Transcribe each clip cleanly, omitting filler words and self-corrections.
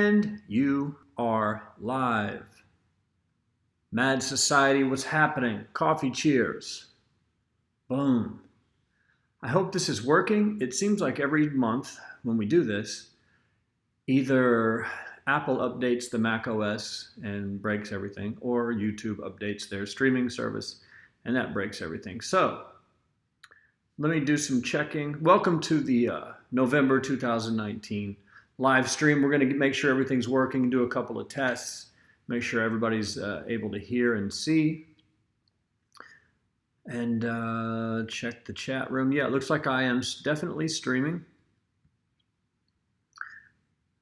And you are live. Mad Society, what's happening? Coffee cheers. Boom. I hope this is working. It seems like every month when we do this, either Apple updates the Mac OS and breaks everything, or YouTube updates their streaming service and that breaks everything. So let me do some checking. Welcome to the November 2019 live stream. We're going to make sure everything's working, do a couple of tests, make sure everybody's able to hear and see. And check the chat room. Yeah, it looks like I am definitely streaming.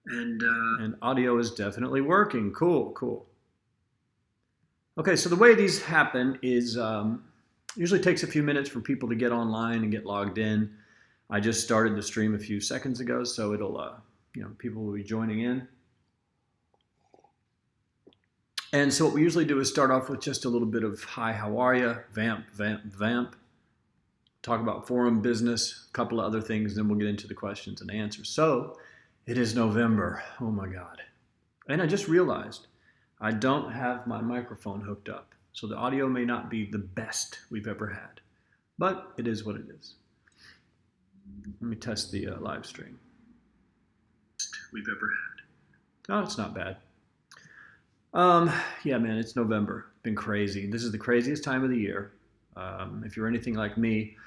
And audio is definitely working. Cool. Okay, so the way these happen is usually takes a few minutes for people to get online and get logged in. I just started the stream a few seconds ago, so it'll, people will be joining in. And so what we usually do is start off with just a little bit of, hi, how are you? Vamp. Talk about forum business, a couple of other things, then we'll get into the questions and answers. So it is November. Oh my God. And I just realized I don't have my microphone hooked up. So the audio may not be the best we've ever had, but it is what it is. Let me test the live stream. We've ever had. Oh, it's not bad. Yeah, man, it's November. Been crazy. This is the craziest time of the year. If you're anything like me,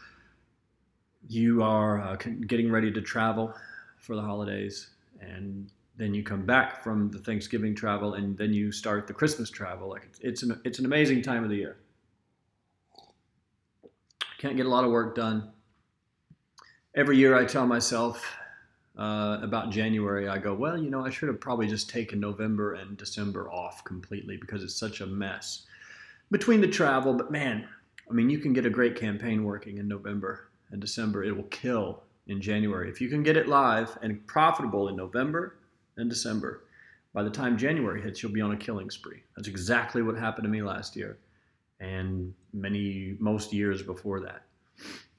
you are getting ready to travel for the holidays, and then you come back from the Thanksgiving travel, and then you start the Christmas travel. Like it's an amazing time of the year. Can't get a lot of work done. Every year I tell myself about January, I go, well, I should have probably just taken November and December off completely because it's such a mess between the travel. But man, you can get a great campaign working in November and December. It will kill in January. If you can get it live and profitable in November and December, by the time January hits, you'll be on a killing spree. That's exactly what happened to me last year and most years before that.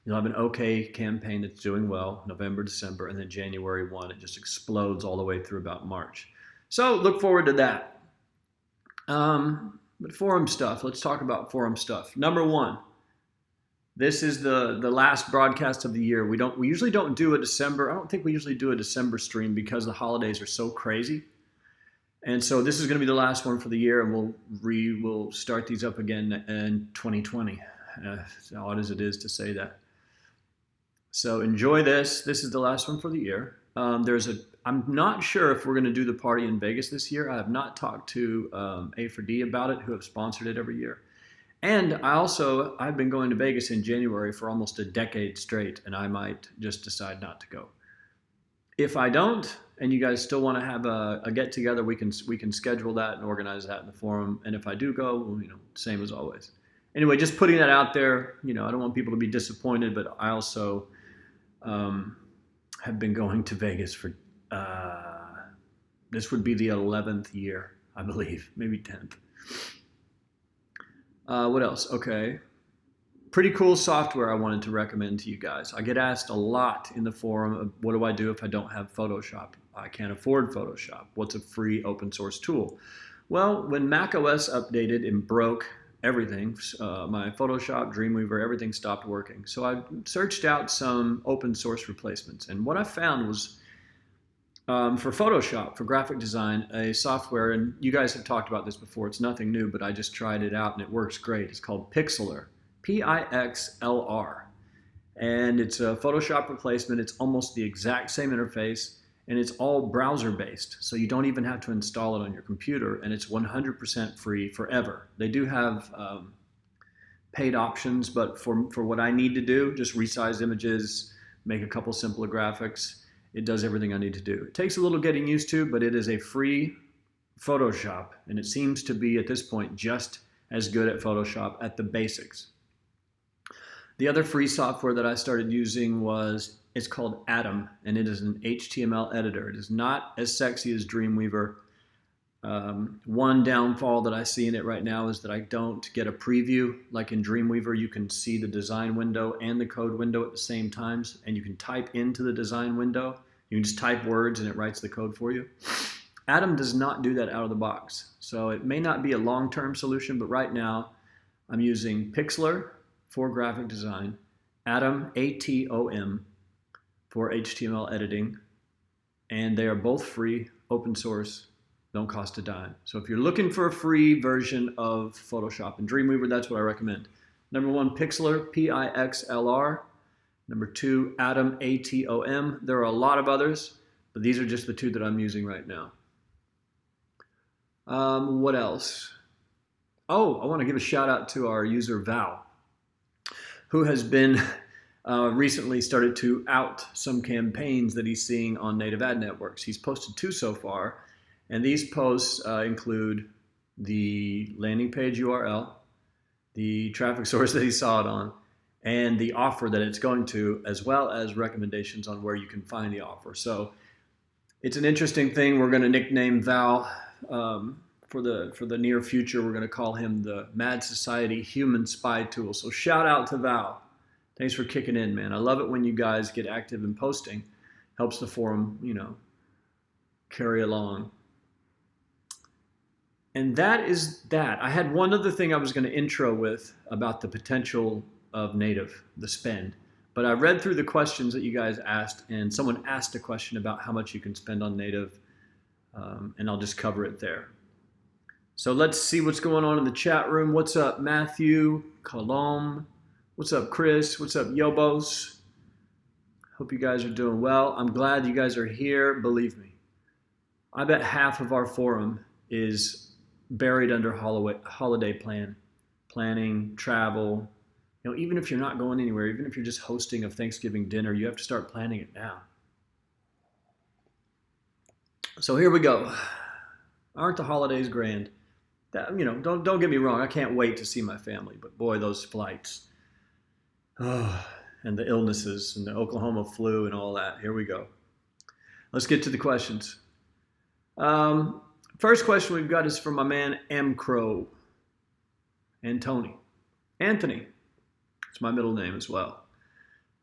You'll have an okay campaign that's doing well, November, December, and then January 1, it just explodes all the way through about March. So look forward to that. But forum stuff, let's talk about forum stuff. Number one, this is the last broadcast of the year. We usually don't do a December, I don't think we usually do a December stream because the holidays are so crazy. And so this is going to be the last one for the year, and we'll start these up again in 2020. As odd as it is to say that. So enjoy this. This is the last one for the year. I'm not sure if we're going to do the party in Vegas this year. I have not talked to A4D about it, who have sponsored it every year. And I've been going to Vegas in January for almost a decade straight, and I might just decide not to go. If I don't, and you guys still want to have a get together, we can schedule that and organize that in the forum. And if I do go, well, same as always. Anyway, just putting that out there. I don't want people to be disappointed, but I also have been going to Vegas for, this would be the 11th year, I believe, maybe 10th. What else? Okay. Pretty cool software I wanted to recommend to you guys. I get asked a lot in the forum of what do I do if I don't have Photoshop? I can't afford Photoshop. What's a free open source tool? Well, when macOS updated and broke everything, my Photoshop, Dreamweaver, everything stopped working. So I searched out some open source replacements. And what I found was for Photoshop, for graphic design, a software, and you guys have talked about this before, it's nothing new, but I just tried it out and it works great. It's called Pixlr, Pixlr. And it's a Photoshop replacement. It's almost the exact same interface, and it's all browser based. So you don't even have to install it on your computer, and it's 100% free forever. They do have paid options, but for what I need to do, just resize images, make a couple simpler graphics, it does everything I need to do. It takes a little getting used to, but it is a free Photoshop, and it seems to be at this point just as good at Photoshop at the basics. The other free software that I started using it's called Atom, and it is an HTML editor. It is not as sexy as Dreamweaver. One downfall that I see in it right now is that I don't get a preview. Like in Dreamweaver, you can see the design window and the code window at the same times, and you can type into the design window. You can just type words and it writes the code for you. Atom does not do that out of the box. So it may not be a long-term solution, but right now I'm using Pixlr for graphic design, Atom, A-T-O-M, for HTML editing, and they are both free, open source, don't cost a dime. So if you're looking for a free version of Photoshop and Dreamweaver, that's what I recommend. Number one, Pixlr, P-I-X-L-R. Number two, Atom, A-T-O-M. There are a lot of others, but these are just the two that I'm using right now. What else? Oh, I want to give a shout out to our user Val, who has been recently started to out some campaigns that he's seeing on native ad networks. He's posted 2 so far, and these posts include the landing page URL, the traffic source that he saw it on, and the offer that it's going to, as well as recommendations on where you can find the offer. So it's an interesting thing. We're going to nickname Val for the near future. We're going to call him the Mad Society Human Spy Tool. So shout out to Val. Thanks for kicking in, man. I love it when you guys get active in posting. Helps the forum, carry along. And that is that. I had one other thing I was going to intro with about the potential of native, the spend. But I read through the questions that you guys asked, and someone asked a question about how much you can spend on native, and I'll just cover it there. So let's see what's going on in the chat room. What's up, Matthew, Colomb? What's up, Chris? What's up, Yobos? Hope you guys are doing well. I'm glad you guys are here. Believe me, I bet half of our forum is buried under holiday planning, travel. Even if you're not going anywhere, even if you're just hosting a Thanksgiving dinner, you have to start planning it now. So here we go. Aren't the holidays grand? Don't get me wrong. I can't wait to see my family, but boy, those flights. Oh, and the illnesses and the Oklahoma flu and all that. Here we go. Let's get to the questions. First question we've got is from my man M. Crow. Anthony. It's my middle name as well.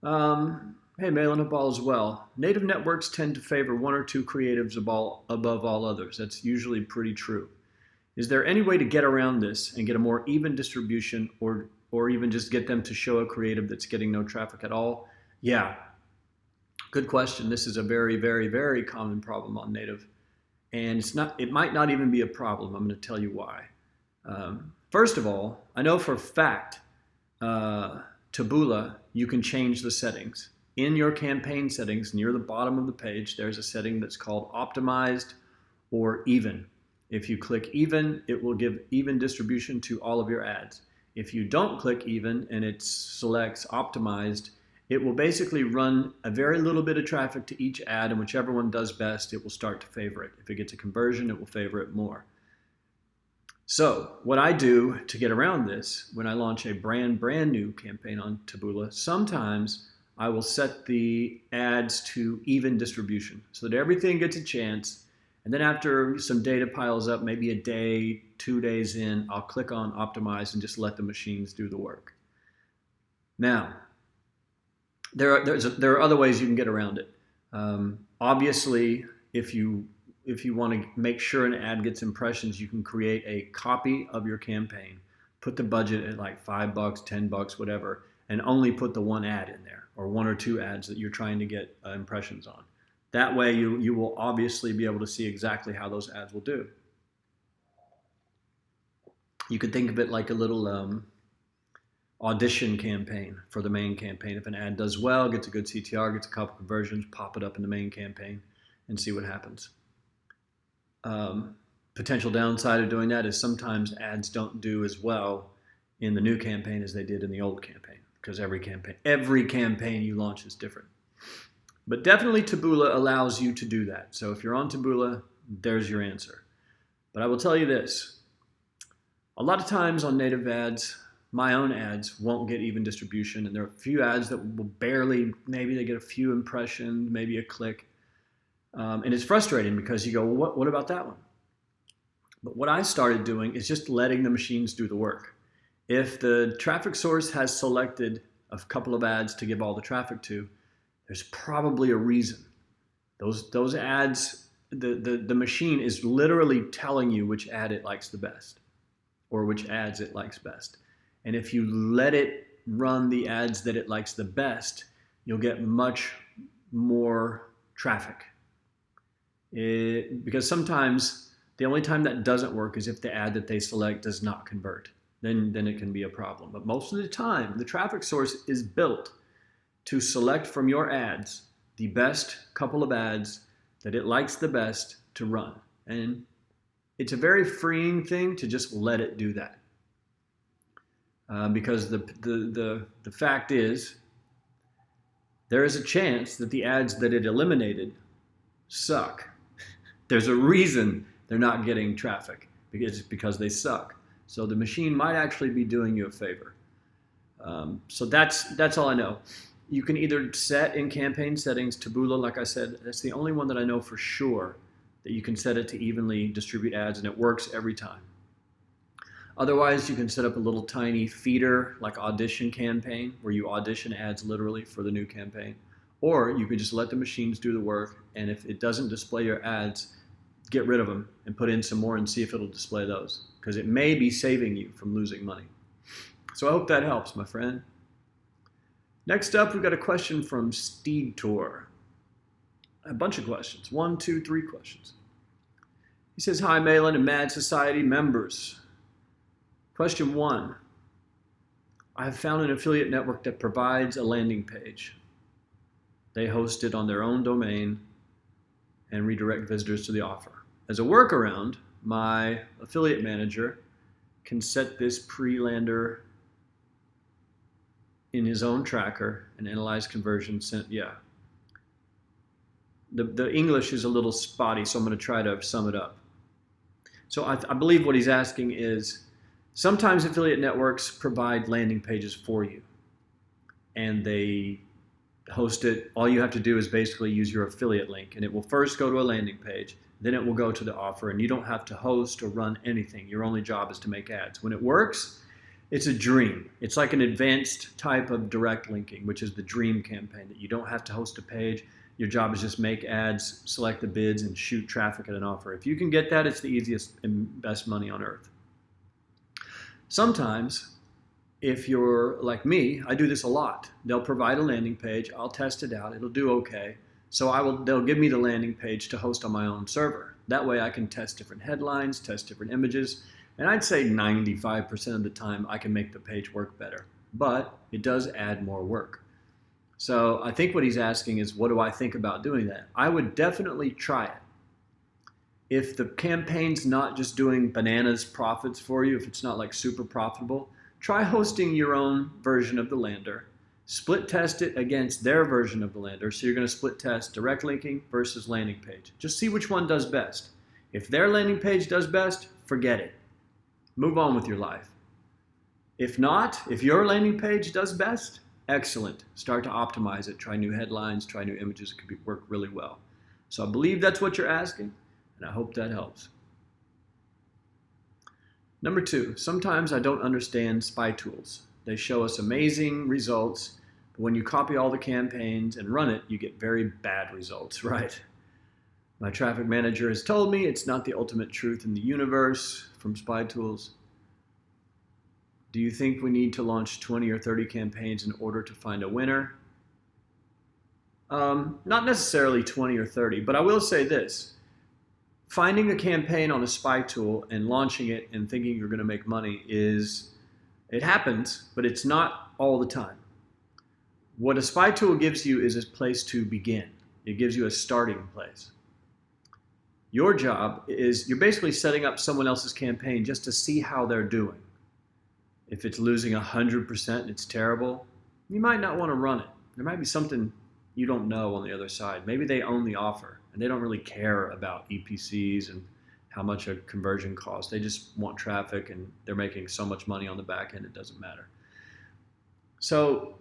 Hey, Malin, hope all is well. Native networks tend to favor 1 or 2 creatives above all others. That's usually pretty true. Is there any way to get around this and get a more even distribution, or even just get them to show a creative that's getting no traffic at all? Yeah, good question. This is a very, very, very common problem on native. And it might not even be a problem. I'm going to tell you why. First of all, I know for a fact, Taboola, you can change the settings. In your campaign settings, near the bottom of the page, there's a setting that's called optimized or even. If you click even, it will give even distribution to all of your ads. If you don't click even and it selects optimized, it will basically run a very little bit of traffic to each ad, and whichever one does best, it will start to favor it. If it gets a conversion, it will favor it more. So what I do to get around this, when I launch a brand new campaign on Taboola, sometimes I will set the ads to even distribution so that everything gets a chance. And then after some data piles up, maybe a day, 2 days in, I'll click on optimize and just let the machines do the work. Now, there are other ways you can get around it. Obviously, if you want to make sure an ad gets impressions, you can create a copy of your campaign, put the budget at like $5, $10, whatever, and only put the one ad in there, or 1 or 2 ads that you're trying to get impressions on. That way you will obviously be able to see exactly how those ads will do. You could think of it like a little audition campaign for the main campaign. If an ad does well, gets a good CTR, gets a couple conversions, pop it up in the main campaign and see what happens. Potential downside of doing that is sometimes ads don't do as well in the new campaign as they did in the old campaign, because every campaign you launch is different. But definitely Taboola allows you to do that. So if you're on Taboola, there's your answer. But I will tell you this. A lot of times on native ads, my own ads won't get even distribution, and there are a few ads that will barely, maybe they get a few impressions, maybe a click. And it's frustrating because you go, well, what about that one? But what I started doing is just letting the machines do the work. If the traffic source has selected a couple of ads to give all the traffic to, there's probably a reason. Those ads, the machine is literally telling you which ad it likes the best or which ads it likes best. And if you let it run the ads that it likes the best, you'll get much more traffic. Because sometimes the only time that doesn't work is if the ad that they select does not convert. Then it can be a problem. But most of the time, the traffic source is built to select from your ads the best couple of ads that it likes the best to run. And it's a very freeing thing to just let it do that. Because the fact is, there is a chance that the ads that it eliminated suck. There's a reason they're not getting traffic, because they suck. So the machine might actually be doing you a favor. So that's all I know. You can either set in campaign settings, Taboola, like I said, that's the only one that I know for sure that you can set it to evenly distribute ads, and it works every time. Otherwise, you can set up a little tiny feeder like Audition campaign where you audition ads literally for the new campaign. Or you could just let the machines do the work, and if it doesn't display your ads, get rid of them and put in some more and see if it'll display those, because it may be saving you from losing money. So I hope that helps, my friend. Next up, we've got a question from Steed Tour. A bunch of questions. 1, 2, 3 questions. He says, hi, Malin and Mad Society members. Question 1. I have found an affiliate network that provides a landing page. They host it on their own domain and redirect visitors to the offer. As a workaround, my affiliate manager can set this pre-lander in his own tracker and analyze conversions. The English is a little spotty, so I'm going to try to sum it up. So I believe what he's asking is, sometimes affiliate networks provide landing pages for you, and they host it. All you have to do is basically use your affiliate link, and it will first go to a landing page, then it will go to the offer, and you don't have to host or run anything. Your only job is to make ads. When it works, it's a dream. It's like an advanced type of direct linking, which is the dream campaign, that you don't have to host a page. Your job is just make ads, select the bids, and shoot traffic at an offer. If you can get that, it's the easiest and best money on earth. Sometimes, if you're like me, I do this a lot. They'll provide a landing page. I'll test it out. It'll do okay. So they'll give me the landing page to host on my own server. That way I can test different headlines, test different images, and I'd say 95% of the time I can make the page work better. But it does add more work. So I think what he's asking is, what do I think about doing that? I would definitely try it. If the campaign's not just doing bananas profits for you, if it's not like super profitable, try hosting your own version of the lander. Split test it against their version of the lander. So you're going to split test direct linking versus landing page. Just see which one does best. If their landing page does best, forget it. Move on with your life. If not, if your landing page does best, excellent. Start to optimize it. Try new headlines, try new images. It could work really well. So I believe that's what you're asking, and I hope that helps. Number 2, sometimes I don't understand spy tools. They show us amazing results, but when you copy all the campaigns and run it, you get very bad results, right? My traffic manager has told me it's not the ultimate truth in the universe from spy tools. Do you think we need to launch 20 or 30 campaigns in order to find a winner? Not necessarily 20 or 30, but I will say this. Finding a campaign on a spy tool and launching it and thinking you're going to make money it happens, but it's not all the time. What a spy tool gives you is a place to begin. It gives you a starting place. Your job is, you're basically setting up someone else's campaign just to see how they're doing. If it's losing 100% and it's terrible, you might not want to run it. There might be something you don't know on the other side. Maybe they own the offer and they don't really care about EPCs and how much a conversion costs. They just want traffic and they're making so much money on the back end, it doesn't matter. So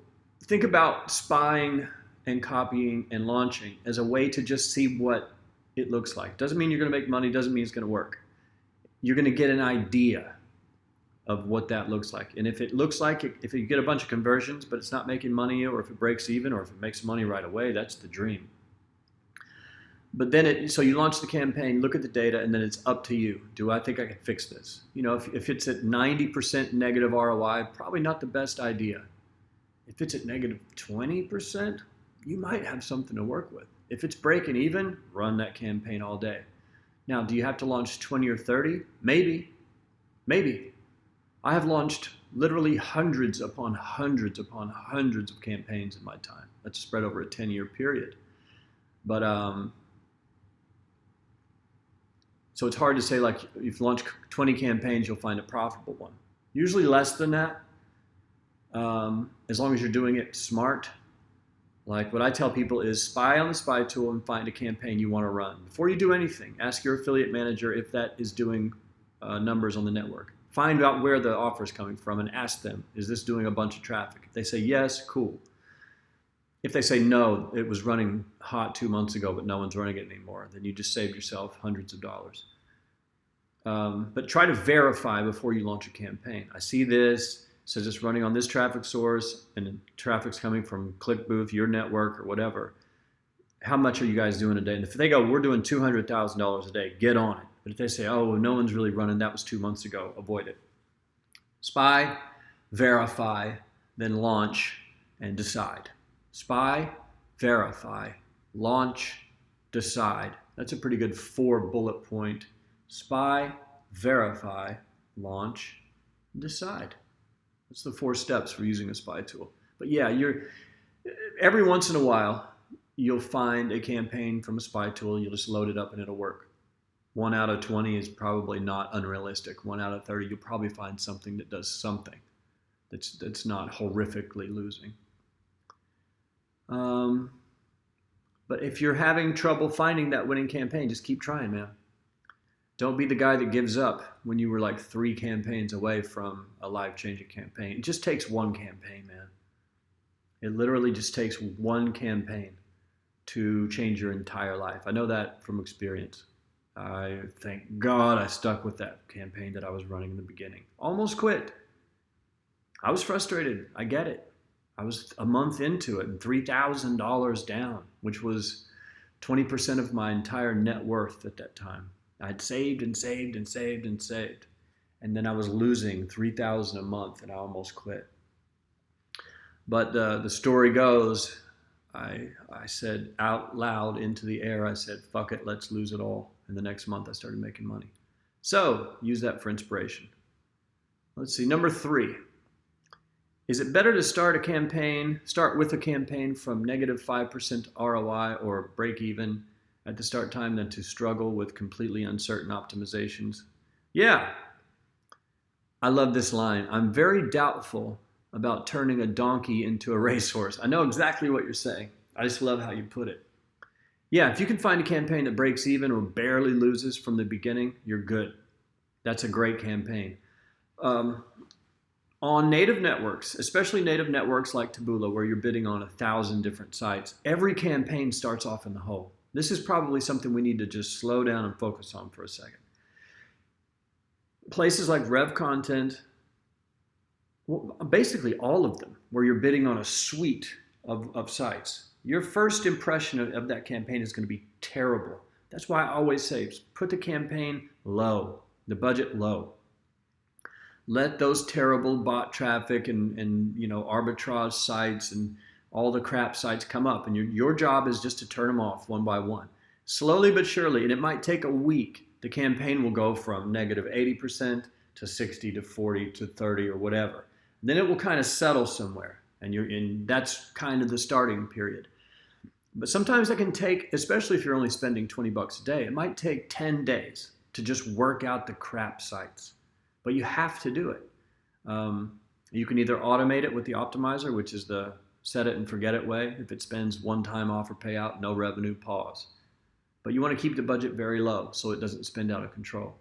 think about spying and copying and launching as a way to just see what it looks like. Doesn't mean you're going to make money, doesn't mean it's going to work. You're going to get an idea of what that looks like. And if it looks like, if you get a bunch of conversions, but it's not making money, or if it breaks even, or if it makes money right away, that's the dream. But then so you launch the campaign, look at the data, and then it's up to you. Do I think I can fix this? If it's at 90% negative ROI, probably not the best idea. If it's at negative 20%, you might have something to work with. If it's breaking even, run that campaign all day. Now, do you have to launch 20 or 30? Maybe. I have launched literally hundreds upon hundreds upon hundreds of campaigns in my time. That's spread over a 10-year period. But so it's hard to say, like, if you launch 20 campaigns, you'll find a profitable one. Usually less than that, as long as you're doing it smart. Like, what I tell people is spy on the spy tool and find a campaign you want to run. Before you do anything, ask your affiliate manager if that is doing numbers on the network. Find out where the offer is coming from and ask them, is this doing a bunch of traffic? If they say yes, cool. If they say no, it was running hot 2 months ago, but no one's running it anymore, then you just saved yourself hundreds of dollars. But try to verify before you launch a campaign. I see this, says it's running on this traffic source, and traffic's coming from ClickBooth, your network, or whatever. How much are you guys doing a day? And if they go, we're doing $200,000 a day, get on it. But if they say, oh, no one's really running, that was 2 months ago, avoid it. Spy, verify, then launch and decide. Spy, verify, launch, decide. That's a pretty good 4-bullet point. Spy, verify, launch, decide. That's the 4 steps for using a spy tool. But yeah, every once in a while, you'll find a campaign from a spy tool. You'll just load it up and it'll work. 1 out of 20 is probably not unrealistic. 1 out of 30, you'll probably find something that does something that's not horrifically losing. But if you're having trouble finding that winning campaign, just keep trying, man. Don't be the guy that gives up when you were like 3 campaigns away from a life-changing campaign. It just takes 1 campaign, man. It literally just takes 1 campaign to change your entire life. I know that from experience. I thank God I stuck with that campaign that I was running in the beginning. Almost quit. I was frustrated. I get it. I was a month into it and $3,000 down, which was 20% of my entire net worth at that time. I had saved and saved and saved and saved. And then I was losing $3,000 a month and I almost quit. But the story goes, I said out loud into the air, I said, fuck it, let's lose it all. And the next month I started making money. So use that for inspiration. Let's see, number 3. Is it better to start with a campaign from negative 5% ROI or break even at the start time than to struggle with completely uncertain optimizations? Yeah. I love this line. I'm very doubtful about turning a donkey into a racehorse. I know exactly what you're saying. I just love how you put it. Yeah, if you can find a campaign that breaks even or barely loses from the beginning, you're good. That's a great campaign. On native networks, especially native networks like Taboola, where you're bidding on 1,000 different sites, every campaign starts off in the hole. This is probably something we need to just slow down and focus on for a second. Places like Rev Content, well, basically all of them, where you're bidding on a suite of sites, your first impression of that campaign is going to be terrible. That's why I always say, put the campaign low, the budget low. Let those terrible bot traffic and arbitrage sites and all the crap sites come up, and your job is just to turn them off one by one. Slowly but surely, and it might take a week, the campaign will go from negative 80% to 60 to 40 to 30 or whatever. And then it will kind of settle somewhere, and that's kind of the starting period. But sometimes that can take, especially if you're only spending $20 a day, it might take 10 days to just work out the crap sites. But you have to do it. You can either automate it with the optimizer, which is the set it and forget it way. If it spends one-time offer payout, no revenue, pause. But you want to keep the budget very low so it doesn't spend out of control.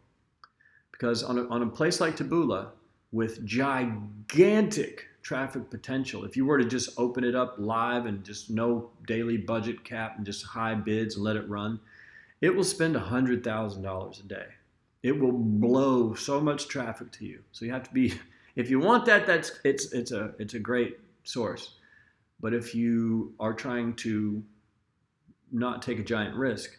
Because on a place like Taboola, with gigantic traffic potential, if you were to just open it up live and just no daily budget cap and just high bids and let it run, it will spend $100,000 a day. It will blow so much traffic to you. So you have to be, if you want that, it's a great source. But if you are trying to not take a giant risk,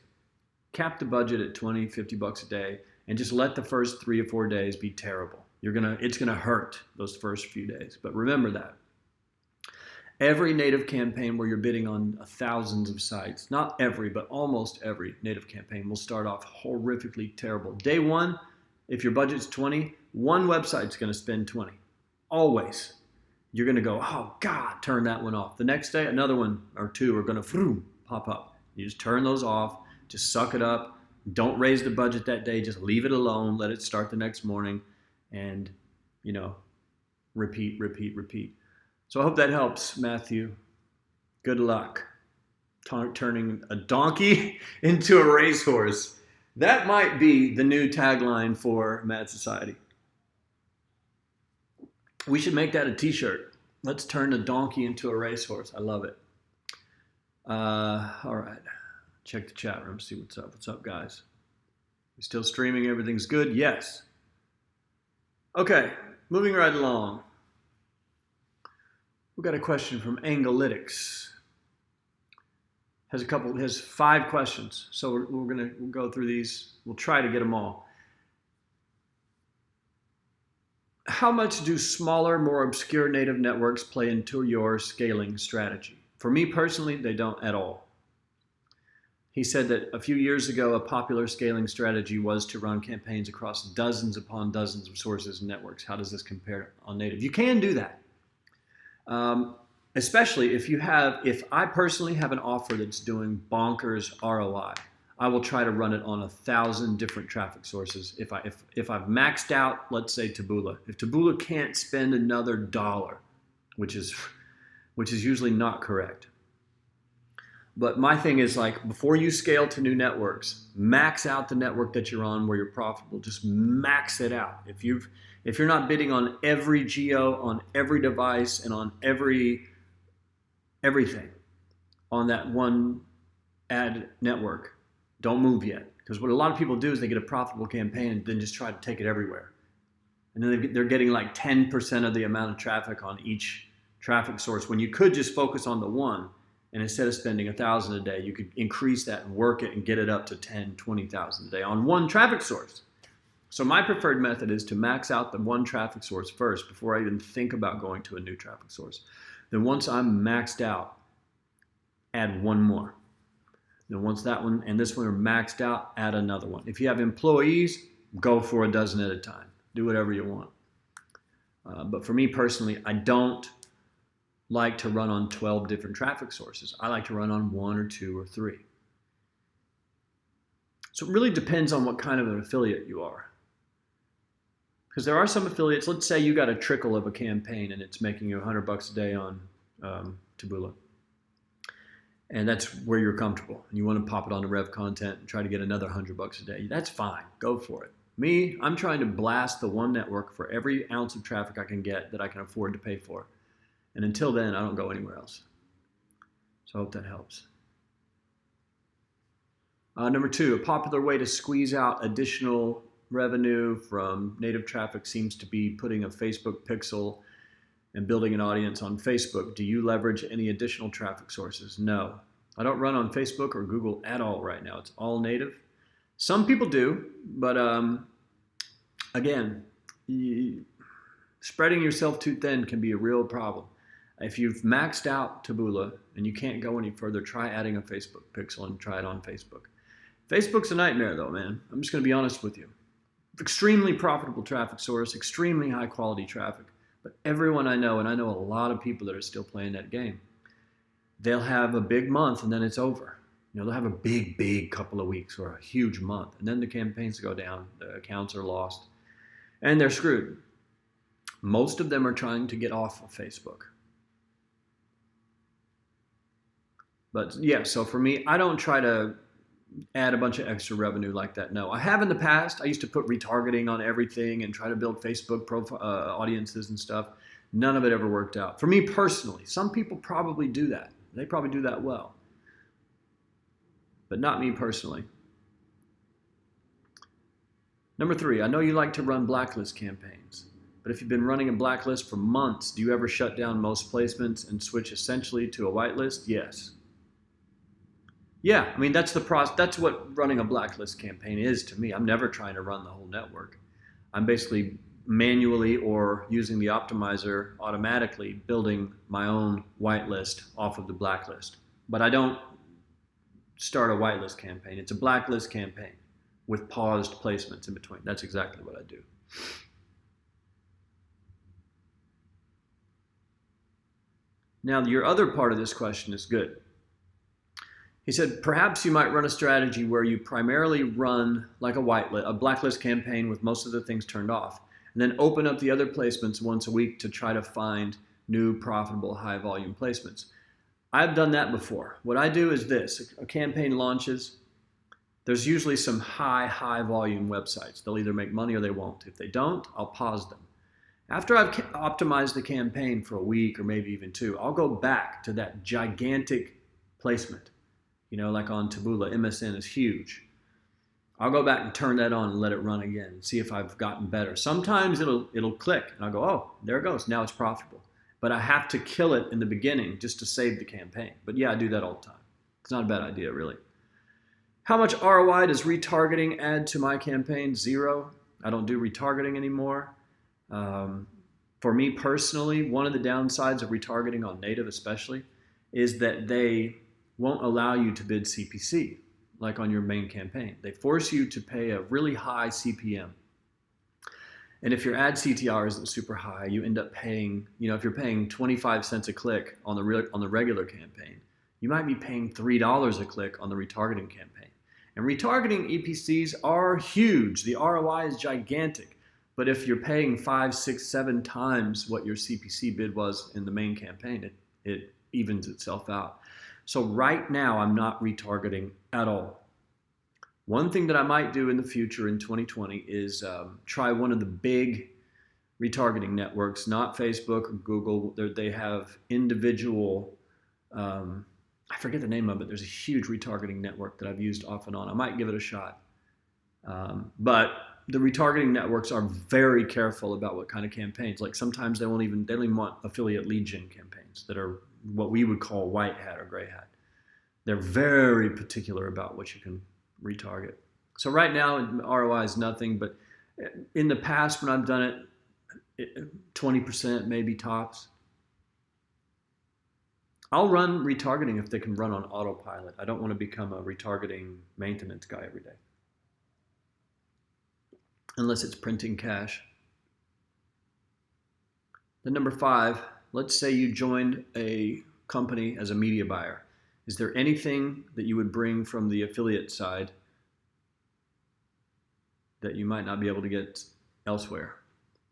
cap the budget at 20, 50 bucks a day, and just let the first 3 or 4 days be terrible. It's gonna hurt those first few days. But remember that. Every native campaign where you're bidding on thousands of sites, not every, but almost every native campaign will start off horrifically terrible. Day one, if your budget's 20, one website's gonna spend 20, always. You're gonna go, oh God, turn that one off. The next day, another one or two are gonna pop up. You just turn those off, just suck it up. Don't raise the budget that day, just leave it alone, let it start the next morning, and repeat, repeat, repeat. So I hope that helps, Matthew. Good luck turning a donkey into a racehorse. That might be the new tagline for Mad Society. We should make that a t-shirt. Let's turn a donkey into a racehorse. I love it. All right. Check the chat room, see what's up. What's up, guys? You still streaming? Everything's good? Yes. Okay, moving right along. We've got a question from Anglytics. Has 5 questions. So we'll go through these. We'll try to get them all. How much do smaller, more obscure native networks play into your scaling strategy? For me personally, they don't at all. He said that a few years ago, a popular scaling strategy was to run campaigns across dozens upon dozens of sources and networks. How does this compare on native? You can do that. Especially if I personally have an offer that's doing bonkers ROI, I will try to run it on 1,000 different traffic sources. If I've maxed out, let's say Taboola, if Taboola can't spend another $1, which is usually not correct. But my thing is, like, before you scale to new networks, max out the network that you're on where you're profitable. Just max it out. If you're not bidding on every geo, on every device, and on everything on that one ad network, don't move yet. Because what a lot of people do is they get a profitable campaign and then just try to take it everywhere. And then they're getting like 10% of the amount of traffic on each traffic source, when you could just focus on the one. And instead of spending 1,000 a day, you could increase that and work it and get it up to 10, 20,000 a day on one traffic source. So my preferred method is to max out the one traffic source first before I even think about going to a new traffic source. Then once I'm maxed out, add one more. Then once that one and this one are maxed out, add another one. If you have employees, go for a dozen at a time. Do whatever you want. But for me personally, I don't like to run on 12 different traffic sources. I like to run on 1 or 2 or 3. So it really depends on what kind of an affiliate you are. Because there are some affiliates, let's say you got a trickle of a campaign and it's making you $100 a day on Taboola. And that's where you're comfortable. And you want to pop it on the Rev content and try to get another $100 a day. That's fine. Go for it. Me, I'm trying to blast the one network for every ounce of traffic I can get that I can afford to pay for. And until then, I don't go anywhere else. So I hope that helps. Number 2, a popular way to squeeze out additional revenue from native traffic seems to be putting a Facebook pixel and building an audience on Facebook. Do you leverage any additional traffic sources? No. I don't run on Facebook or Google at all right now. It's all native. Some people do, but again, spreading yourself too thin can be a real problem. If you've maxed out Taboola and you can't go any further, try adding a Facebook pixel and try it on Facebook. Facebook's a nightmare though, man. I'm just going to be honest with you. Extremely profitable traffic source, extremely high quality traffic. But everyone I know, and I know a lot of people that are still playing that game, they'll have a big month and then it's over. They'll have a big couple of weeks or a huge month. And then the campaigns go down, the accounts are lost, and they're screwed. Most of them are trying to get off of Facebook. But yeah, so for me, I don't try to add a bunch of extra revenue like that. No, I have in the past. I used to put retargeting on everything and try to build Facebook profile, audiences and stuff. None of it ever worked out. For me personally, some people probably do that. They probably do that well. But not me personally. Number 3, I know you like to run blacklist campaigns. But if you've been running a blacklist for months, do you ever shut down most placements and switch essentially to a whitelist? Yes. Yeah, I mean that's the process. That's what running a blacklist campaign is to me. I'm never trying to run the whole network. I'm basically manually or using the optimizer automatically building my own whitelist off of the blacklist. But I don't start a whitelist campaign. It's a blacklist campaign with paused placements in between. That's exactly what I do. Now, your other part of this question is good. He said, perhaps you might run a strategy where you primarily run like a blacklist campaign with most of the things turned off, and then open up the other placements once a week to try to find new profitable high volume placements. I've done that before. What I do is this: a campaign launches, there's usually some high volume websites. They'll either make money or they won't. If they don't, I'll pause them. After I've optimized the campaign for a week or maybe even two, I'll go back to that gigantic placement. Like on Taboola, MSN is huge. I'll go back and turn that on and let it run again and see if I've gotten better. Sometimes it'll click and I'll go, oh, there it goes. Now it's profitable. But I have to kill it in the beginning just to save the campaign. But yeah, I do that all the time. It's not a bad idea, really. How much ROI does retargeting add to my campaign? 0. I don't do retargeting anymore. For me personally, one of the downsides of retargeting on native especially is that they won't allow you to bid CPC like on your main campaign. They force you to pay a really high CPM. And if your ad CTR isn't super high, you end up paying, if you're paying 25 cents a click on the regular campaign, you might be paying $3 a click on the retargeting campaign. And retargeting EPCs are huge. The ROI is gigantic. But if you're paying 5, 6, 7 times what your CPC bid was in the main campaign, it evens itself out. So right now, I'm not retargeting at all. One thing that I might do in the future in 2020 is try one of the big retargeting networks, not Facebook or Google. They have individual, I forget the name of it. There's a huge retargeting network that I've used off and on. I might give it a shot. But the retargeting networks are very careful about what kind of campaigns. Like sometimes they don't even want affiliate lead gen campaigns that are what we would call white hat or gray hat. They're very particular about what you can retarget. So right now, ROI is nothing, but in the past when I've done it, 20% maybe tops. I'll run retargeting if they can run on autopilot. I don't want to become a retargeting maintenance guy every day. Unless it's printing cash. Then number 5, let's say you joined a company as a media buyer. Is there anything that you would bring from the affiliate side that you might not be able to get elsewhere?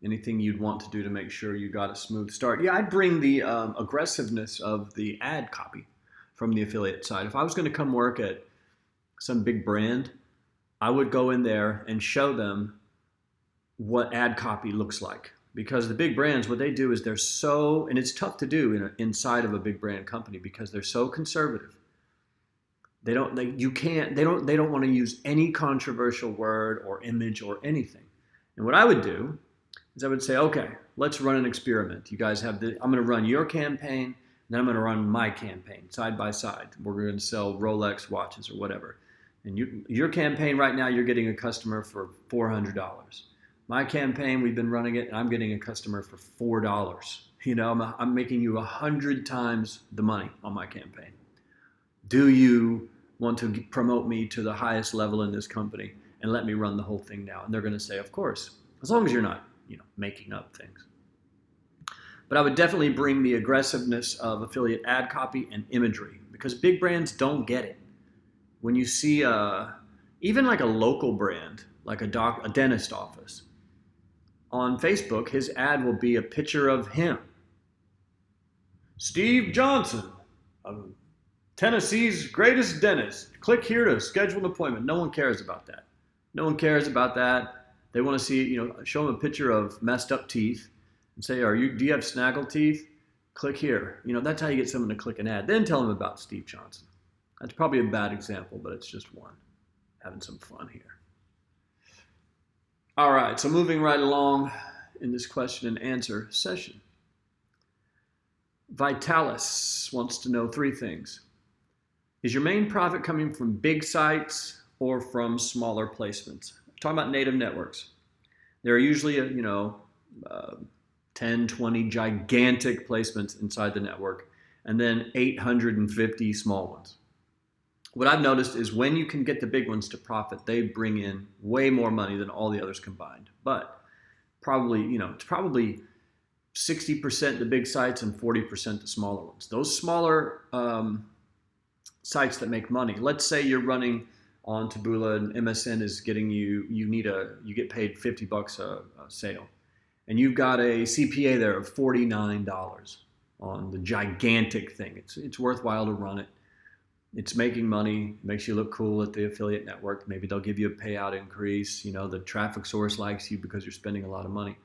Anything you'd want to do to make sure you got a smooth start? Yeah, I'd bring the aggressiveness of the ad copy from the affiliate side. If I was going to come work at some big brand, I would go in there and show them what ad copy looks like. Because the big brands, what they do is they're so, and it's tough to do inside of a big brand company because they're so conservative. They don't want to use any controversial word or image or anything. And what I would do is I would say, okay, let's run an experiment. You guys have I'm going to run your campaign, and then I'm going to run my campaign side by side. We're going to sell Rolex watches or whatever. And your campaign right now, you're getting a customer for $400. My campaign, we've been running it, and I'm getting a customer for $4. I'm making you 100 times the money on my campaign. Do you want to promote me to the highest level in this company and let me run the whole thing now? And they're going to say, of course, as long as you're not, making up things. But I would definitely bring the aggressiveness of affiliate ad copy and imagery because big brands don't get it. When you see even like a local brand, like a dentist office, on Facebook, his ad will be a picture of him. Steve Johnson, Tennessee's greatest dentist. Click here to schedule an appointment. No one cares about that. No one cares about that. They want to see, show them a picture of messed up teeth and say, do you have snaggle teeth? Click here. That's how you get someone to click an ad. Then tell them about Steve Johnson. That's probably a bad example, but it's just one. Having some fun here. All right, so moving right along in this question and answer session. Vitalis wants to know 3 things. Is your main profit coming from big sites or from smaller placements? I'm talking about native networks. There are usually, uh, 10, 20 gigantic placements inside the network, and then 850 small ones. What I've noticed is when you can get the big ones to profit, they bring in way more money than all the others combined. But it's probably 60% the big sites and 40% the smaller ones. Those smaller sites that make money. Let's say you're running on Taboola and MSN is getting you get paid $50 a sale, and you've got a CPA there of $49 on the gigantic thing. It's worthwhile to run it. It's making money, makes you look cool at the affiliate network. Maybe they'll give you a payout increase. The traffic source likes you because you're spending a lot of money.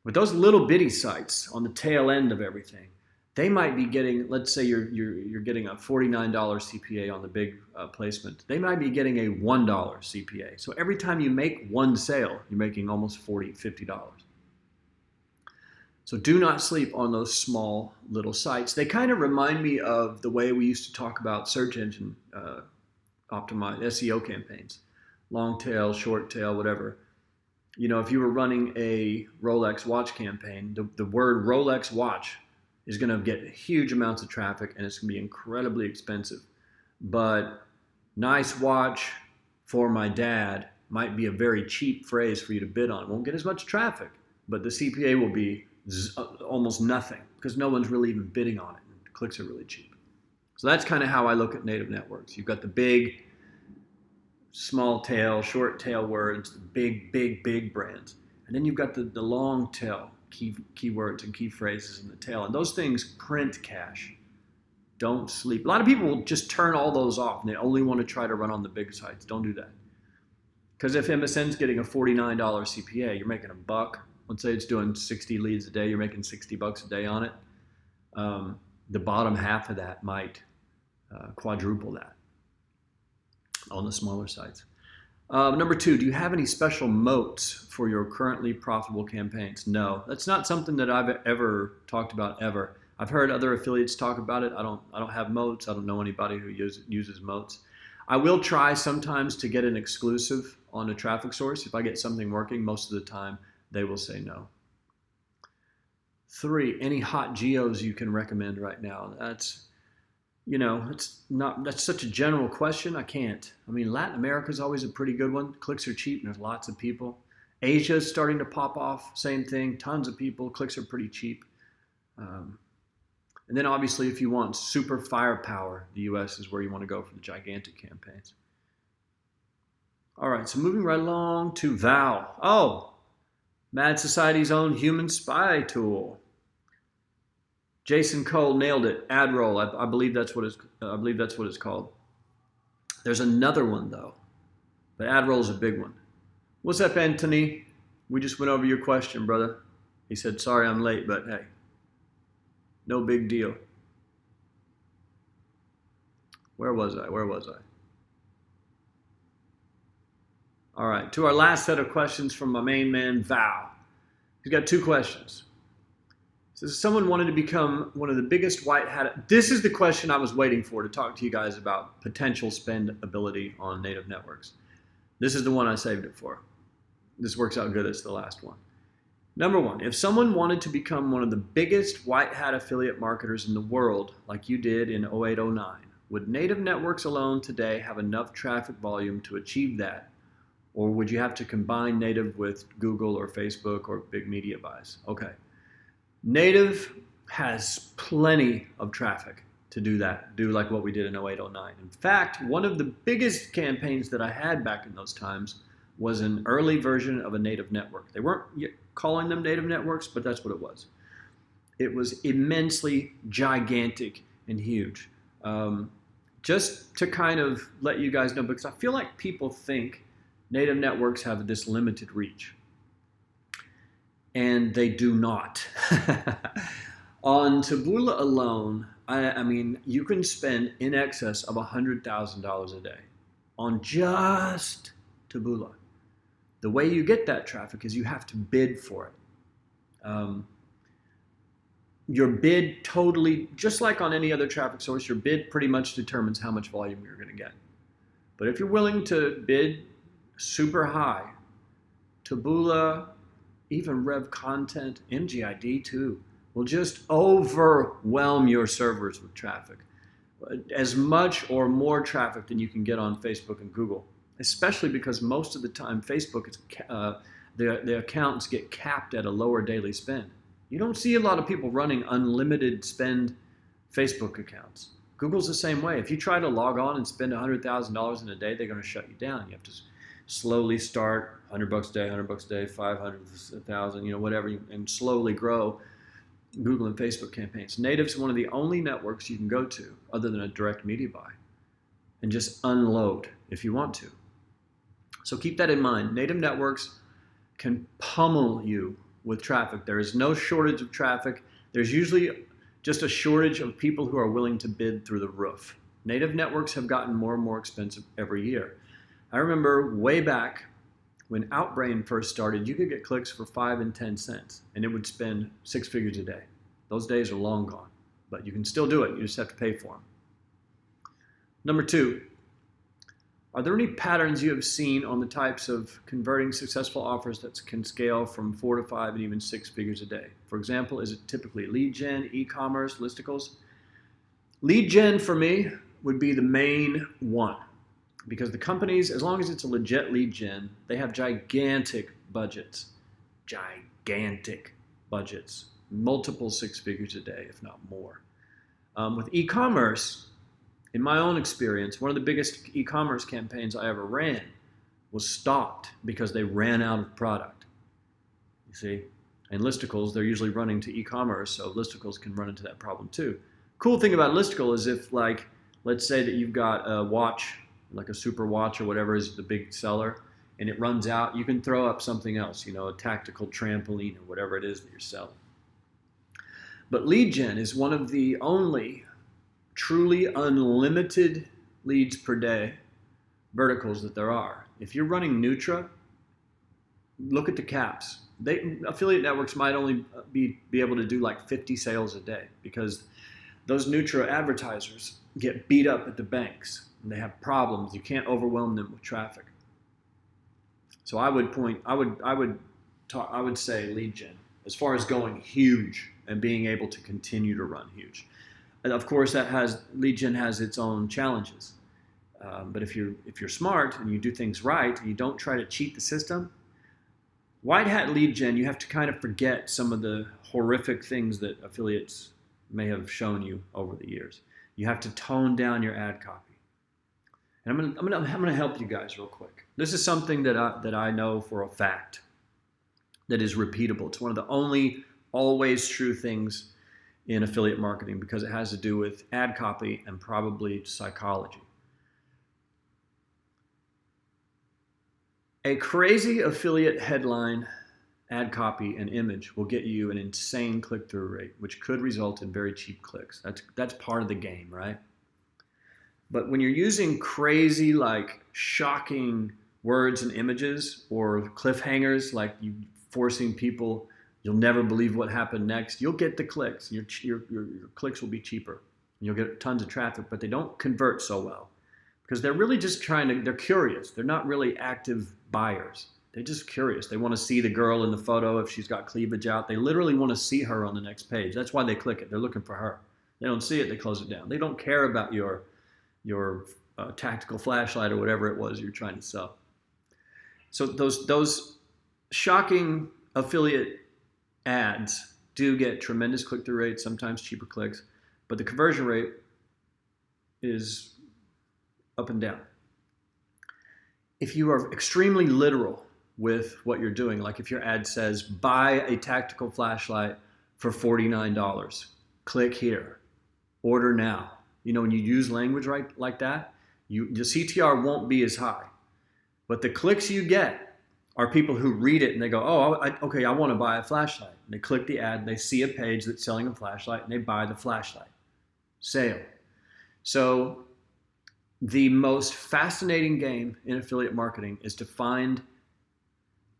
But those little bitty sites on the tail end of everything, they might be getting, let's say you're getting a $49 CPA on the big placement. They might be getting a $1 CPA. So every time you make one sale, you're making almost $40, $50. So do not sleep on those small little sites. They kind of remind me of the way we used to talk about search engine optimized SEO campaigns, long tail, short tail, whatever. If you were running a Rolex watch campaign, the word Rolex watch is going to get huge amounts of traffic and it's going to be incredibly expensive. But nice watch for my dad might be a very cheap phrase for you to bid on. It won't get as much traffic, but the CPA will be almost nothing because no one's really even bidding on it and clicks are really cheap. So that's kind of how I look at native networks. You've got the big, small tail, short tail words, the big brands. And then you've got the long tail keywords and key phrases in the tail. And those things print cash. Don't sleep. A lot of people will just turn all those off and they only want to try to run on the big sites. Don't do that. Because if MSN's getting a $49 CPA, you're making $1. Let's say it's doing 60 leads a day, you're making $60 a day on it. The bottom half of that might quadruple that on the smaller sites. Number 2, do you have any special moats for your currently profitable campaigns? No, that's not something that I've ever talked about ever. I've heard other affiliates talk about it. I don't have moats. I don't know anybody who uses moats. I will try sometimes to get an exclusive on a traffic source. If I get something working, most of the time they will say no. 3, any hot geos you can recommend right now? That's such a general question. I can't. Latin America is always a pretty good one. Clicks are cheap and there's lots of people. Asia is starting to pop off. Same thing. Tons of people. Clicks are pretty cheap. And then obviously if you want super firepower, the US is where you want to go for the gigantic campaigns. All right, so moving right along to Val. Oh, Mad Society's own human spy tool. Jason Cole nailed it. AdRoll. I believe that's what it's called. There's another one though, but AdRoll is a big one. What's up, Anthony? We just went over your question, brother. He said, "Sorry, I'm late, but hey, no big deal." Where was I? All right, to our last set of questions from my main man, Val. He's got 2 questions. So someone wanted to become one of the biggest white hat. This is the question I was waiting for to talk to you guys about potential spend ability on native networks. This is the one I saved it for. This works out good. It's the last one. Number 1, if someone wanted to become one of the biggest white hat affiliate marketers in the world, like you did in 08-09, would native networks alone today have enough traffic volume to achieve that? Or would you have to combine native with Google or Facebook or big media buys? Okay. Native has plenty of traffic to do that, do like what we did in 08-09. In fact, one of the biggest campaigns that I had back in those times was an early version of a native network. They weren't yet calling them native networks, but that's what it was. It was immensely gigantic and huge. Just to kind of let you guys know, because I feel like people think native networks have this limited reach. And they do not. On Taboola alone, you can spend in excess of $100,000 a day on just Taboola. The way you get that traffic is you have to bid for it. your bid totally, just like on any other traffic source, your bid pretty much determines how much volume you're going to get. But if you're willing to bid super high, Taboola, even Rev Content, MGID too, will just overwhelm your servers with traffic. As much or more traffic than you can get on Facebook and Google, especially because most of the time Facebook is, the accounts get capped at a lower daily spend. You don't see a lot of people running unlimited spend Facebook accounts. Google's the same way. If you try to log on and spend $100,000 in a day, they're going to shut you down. You have to slowly start, $100 a day, $100 a day, 500, 1,000, whatever, and slowly grow Google and Facebook campaigns. Native's one of the only networks you can go to, other than a direct media buy, and just unload if you want to. So keep that in mind. Native networks can pummel you with traffic. There is no shortage of traffic. There's usually just a shortage of people who are willing to bid through the roof. Native networks have gotten more and more expensive every year. I remember way back when Outbrain first started, you could get clicks for 5 and 10 cents, and it would spend 6 figures a day. Those days are long gone, but you can still do it. You just have to pay for them. Number 2, are there any patterns you have seen on the types of converting successful offers that can scale from 4 to 5 and even 6 figures a day? For example, is it typically lead gen, e-commerce, listicles? Lead gen for me would be the main one, because the companies, as long as it's a legit lead gen, they have gigantic budgets, multiple 6 figures a day, if not more. With e-commerce, in my own experience, one of the biggest e-commerce campaigns I ever ran was stopped because they ran out of product. You see, and listicles, they're usually running to e-commerce, so listicles can run into that problem too. Cool thing about listicle is if, like, let's say that you've got a watch, like a super watch or whatever is the big seller, and it runs out, you can throw up something else, a tactical trampoline or whatever it is that you're selling. But lead gen is one of the only truly unlimited leads per day verticals that there are. If you're running Nutra, look at the caps. Affiliate networks might only be able to do like 50 sales a day, because those Nutra advertisers get beat up at the banks and they have problems. You can't overwhelm them with traffic. So I would say lead gen as far as going huge and being able to continue to run huge. And of course, lead gen has its own challenges. But if you're smart and you do things right and you don't try to cheat the system, white hat lead gen, you have to kind of forget some of the horrific things that affiliates may have shown you over the years. You have to tone down your ad copy. And I'm gonna help you guys real quick. This is something that I know for a fact that is repeatable. It's one of the only always true things in affiliate marketing, because it has to do with ad copy and probably psychology. A crazy affiliate headline, ad copy, and image will get you an insane click-through rate, which could result in very cheap clicks. That's part of the game, right? But when you're using crazy, like shocking words and images, or cliffhangers, like you forcing people, you'll never believe what happened next, you'll get the clicks. Your clicks will be cheaper. You'll get tons of traffic, but they don't convert so well because they're really just they're curious. They're not really active buyers. They're just curious. They want to see the girl in the photo if she's got cleavage out. They literally want to see her on the next page. That's why they click it. They're looking for her. They don't see it, they close it down. They don't care about your tactical flashlight or whatever it was you're trying to sell. So those shocking affiliate ads do get tremendous click-through rates, sometimes cheaper clicks, but the conversion rate is up and down. If you are extremely literal with what you're doing, like if your ad says, buy a tactical flashlight for $49, click here, order now. When you use language like that, the CTR won't be as high. But the clicks you get are people who read it and they go, okay, I want to buy a flashlight. And they click the ad, and they see a page that's selling a flashlight, and they buy the flashlight. Sale. So the most fascinating game in affiliate marketing is to find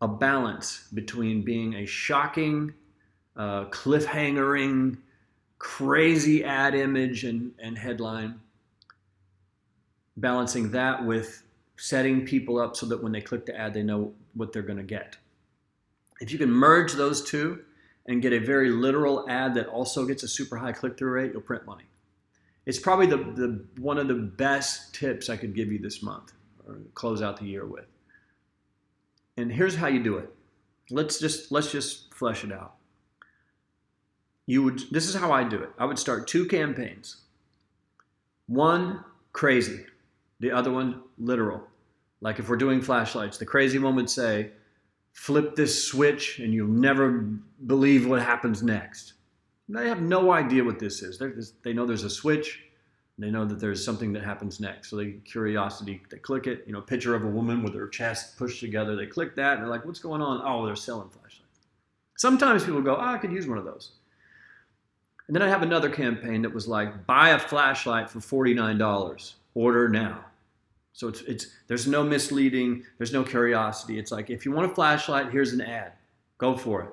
a balance between being a shocking, cliffhangering, crazy ad image and headline, balancing that with setting people up so that when they click the ad, they know what they're going to get. If you can merge those two and get a very literal ad that also gets a super high click-through rate, you'll print money. It's probably the one of the best tips I could give you this month or close out the year with. And here's how you do it. Let's just flesh it out. This is how I do it. I would start 2 campaigns. One crazy, the other one literal. Like if we're doing flashlights, the crazy one would say, flip this switch and you'll never believe what happens next. They have no idea what this is. They know there's a switch. They know that there's something that happens next. So they curiosity, they click it. Picture of a woman with her chest pushed together. They click that and they're like, what's going on? Oh, they're selling flashlights. Sometimes people go, I could use one of those. And then I have another campaign that was like, buy a flashlight for $49. Order now. So there's no misleading. There's no curiosity. It's like, if you want a flashlight, here's an ad. Go for it.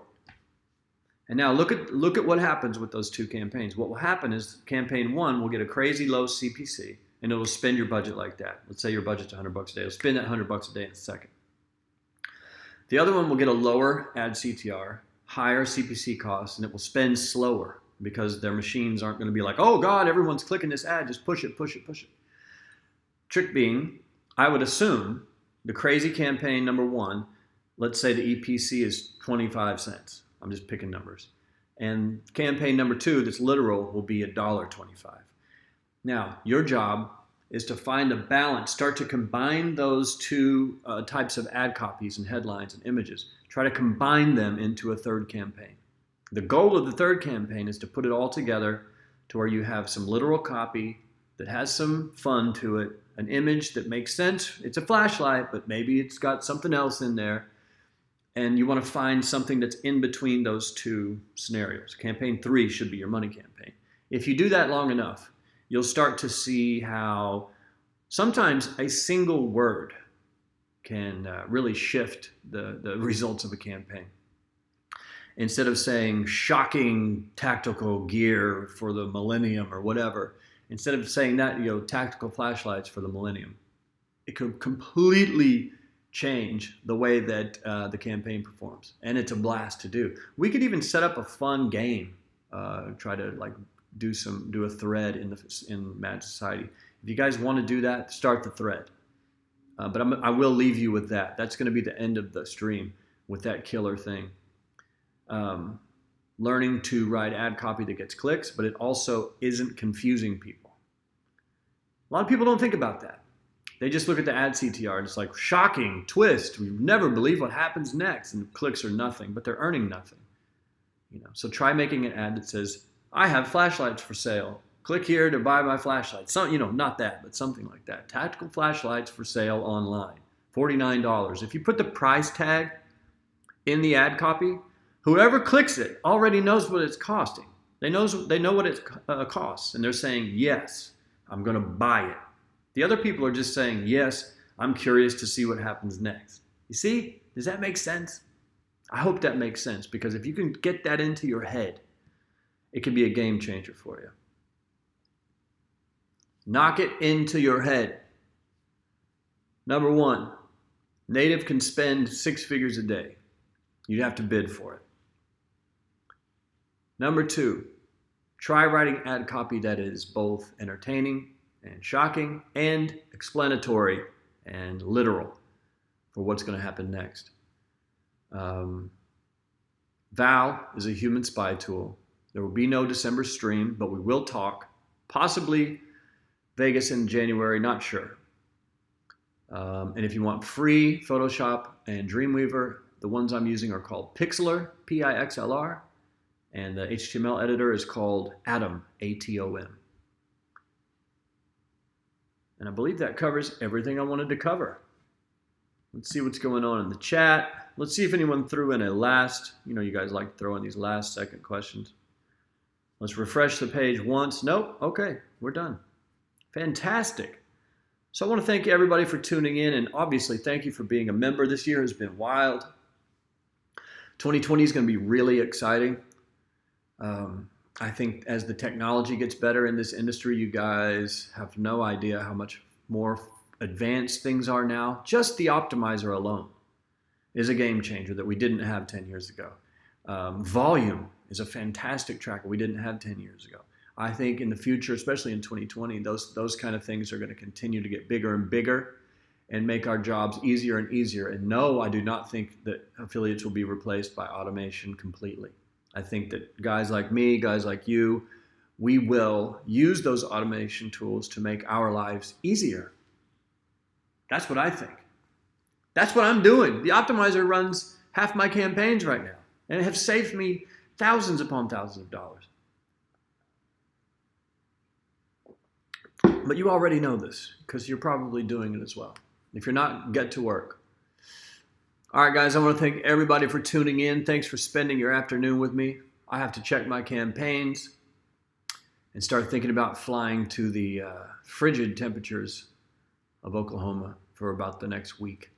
And now look at what happens with those 2 campaigns. What will happen is campaign 1 will get a crazy low CPC, and it will spend your budget like that. Let's say your budget's $100 a day. It'll spend that $100 a day in a second. The other one will get a lower ad CTR, higher CPC costs, and it will spend slower because their machines aren't going to be like, oh God, everyone's clicking this ad. Just push it, push it, push it. Trick being, I would assume the crazy campaign number 1, let's say the EPC is 25 cents. I'm just picking numbers. And campaign number 2, that's literal, will be $1.25. Now, your job is to find a balance, start to combine those 2 types of ad copies and headlines and images. Try to combine them into a third campaign. The goal of the third campaign is to put it all together to where you have some literal copy that has some fun to it, an image that makes sense. It's a flashlight, but maybe it's got something else in there. And you want to find something that's in between those 2 scenarios. Campaign 3 should be your money campaign. If you do that long enough, you'll start to see how sometimes a single word can really shift the results of a campaign. Instead of saying shocking tactical gear for the millennium or whatever, instead of saying that, tactical flashlights for the millennium, it could completely change the way that the campaign performs. And it's a blast to do. We could even set up a fun game, try to do a thread in Mad Society. If you guys want to do that, start the thread. But I will leave you with that. That's going to be the end of the stream with that killer thing. Learning to write ad copy that gets clicks, but it also isn't confusing people. A lot of people don't think about that. They just look at the ad CTR and it's like, shocking, twist, we never believe what happens next, and clicks are nothing, but they're earning nothing. So try making an ad that says, I have flashlights for sale. Click here to buy my flashlight. Not that, but something like that. Tactical flashlights for sale online, $49. If you put the price tag in the ad copy, whoever clicks it already knows what it's costing. They know what it costs, and they're saying, yes, I'm going to buy it. The other people are just saying, yes, I'm curious to see what happens next. You see? Does that make sense? I hope that makes sense, because if you can get that into your head, it can be a game changer for you. Knock it into your head. Number 1, Native can spend 6 figures a day. You'd have to bid for it. Number 2, try writing ad copy that is both entertaining and shocking and explanatory and literal for what's going to happen next. Val is a human spy tool. There will be no December stream, but we will talk. Possibly Vegas in January, not sure. And if you want free Photoshop and Dreamweaver, the ones I'm using are called Pixlr, Pixlr, and the HTML editor is called Atom, Atom. And I believe that covers everything I wanted to cover. Let's see what's going on in the chat. Let's see if anyone threw in a last, you guys like to throw in these last second questions. Let's refresh the page once. Nope. Okay, we're done. Fantastic. So I want to thank everybody for tuning in, and obviously thank you for being a member. This year has been wild. 2020 is going to be really exciting. I think as the technology gets better in this industry, you guys have no idea how much more advanced things are now. Just the optimizer alone is a game changer that we didn't have 10 years ago. Volume is a fantastic tracker we didn't have 10 years ago. I think in the future, especially in 2020, those kind of things are going to continue to get bigger and bigger and make our jobs easier and easier. And no, I do not think that affiliates will be replaced by automation completely. I think that guys like me, guys like you, we will use those automation tools to make our lives easier. That's what I think. That's what I'm doing. The optimizer runs half my campaigns right now and have saved me thousands upon thousands of dollars. But you already know this because you're probably doing it as well. If you're not, get to work. All right, guys, I want to thank everybody for tuning in. Thanks for spending your afternoon with me. I have to check my campaigns and start thinking about flying to the frigid temperatures of Oklahoma for about the next week.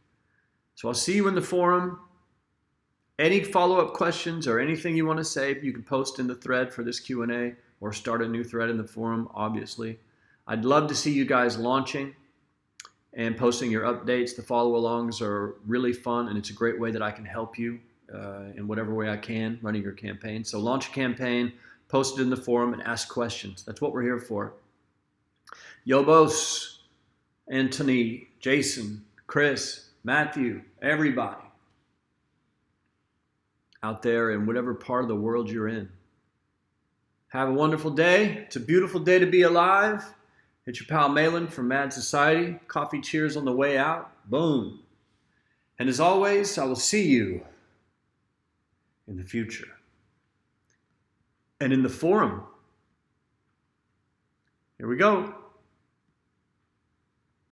So I'll see you in the forum. Any follow-up questions or anything you want to say, you can post in the thread for this Q&A or start a new thread in the forum, obviously. I'd love to see you guys launching and posting your updates. The follow-alongs are really fun, and it's a great way that I can help you in whatever way I can running your campaign. So launch a campaign, post it in the forum, and ask questions. That's what we're here for. Yobos, Anthony, Jason, Chris, Matthew, everybody out there in whatever part of the world you're in. Have a wonderful day. It's a beautiful day to be alive. It's your pal Malin from Mad Society. Coffee cheers on the way out. Boom. And as always, I will see you in the future. And in the forum. Here we go.